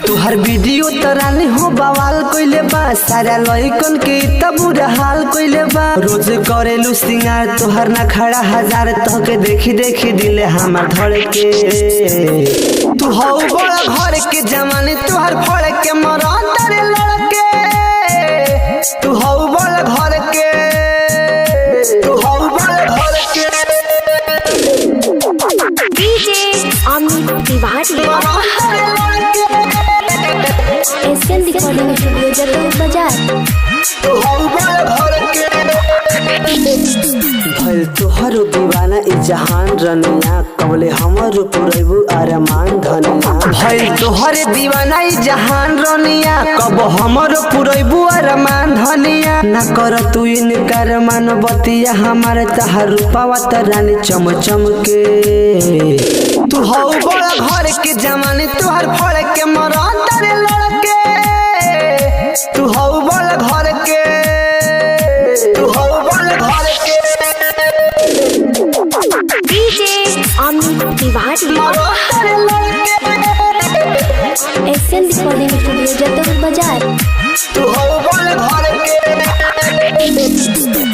तुहर वीडियो तरानी हो बवाल कोइले बा, सारा लइकन के तब बुरा हाल कोइले बा। रोज करेलू सिंगार तुहर ना खड़ा हजार, तोके देखी देखी दिले हमार धड़के। तू हो बड़ा घर के जमाने तुहर फड़ के मरा तारे लड़के। तू हो बड़ा घर के, तू हो बड़ा घर के। DJ Amit Tiwari SN recording studio Jagdalpur बाजार। तू हो बड़ा घर के। भइल तोहरो दीवाना ई जहान रनिया, कबले हमरो पुरैबू अरमान धनिया। भइल तोहरे दीवाना ई जहान रनिया, कब हमरो पुरैबू अरमान धनिया। ना कर तू इनकार मानवतिया हमारे तहार रूपावा तरानी चम चम के। तू हो बड़ा घर के जमाने तुहर फड़ के मरा तारे लड़के। तू हो बड़ा घर के, तू हो बड़ा घर के। DJ Amit Tiwari SN recording studio Jagdalpur बाजार। तू हो बड़ा घर के।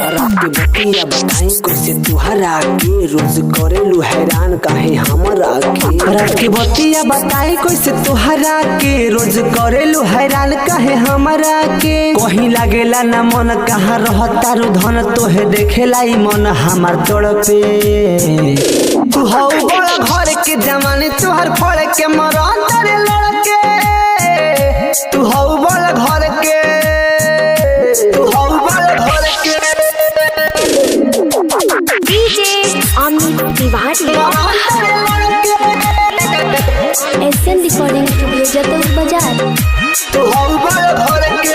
रात के बतिया बताई कैसे तुहरा के, रोज करेलू हैरान काहे हमरा के। रात के बतिया बताई कैसे तुहरा के, रोज करेलू हैरान काहे हमरा के। कहीं लागेला ना मन कहाँ रहता रू धन, तोहे देखेला ई मन हमार तड़पे। तू हो बड़ा घर के जमाने तुहर फड़ के मरा तारे लड़के। तू हो बड़ा घर के, तू हो बड़ा घर के। DJ Amit Tiwari SN recording studio Jagdalpur बाजार। तू हो बड़ा घर के।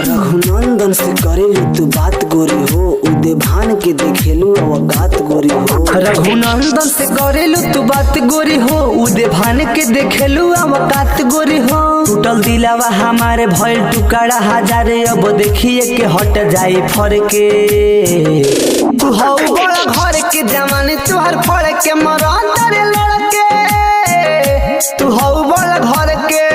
रघुनंदन से करेलू तू बात गोरी हो, उदे भान के देखेलू अवकात गोरी हो। रघुनंदन से करेलू तू बात गोरी हो, उदे भान के देखेलू अवकात गोरी हो। टूटल दिलावा हमारे भइल टुकड़ा हजारे, अब देखिए के हट जाई फरके। तू हो बड़ा घर के जमाने तुहर फड़ के मरा तारे लड़के। तू हो बड़ा घर के।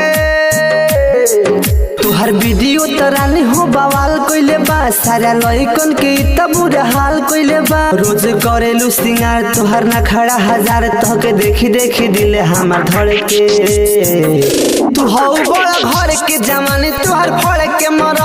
तुहर वीडियो तरानी हो बवाल कोइले बा, सारा लइकन के तब बुरा हाल कोइले बा। रोज करेलू सिंगार तुहर ना खड़ा हजार, तोके देखी देखी दिले हमार धड़के। तू हो बड़ा घर के जमाने तुहर फड़ के मरा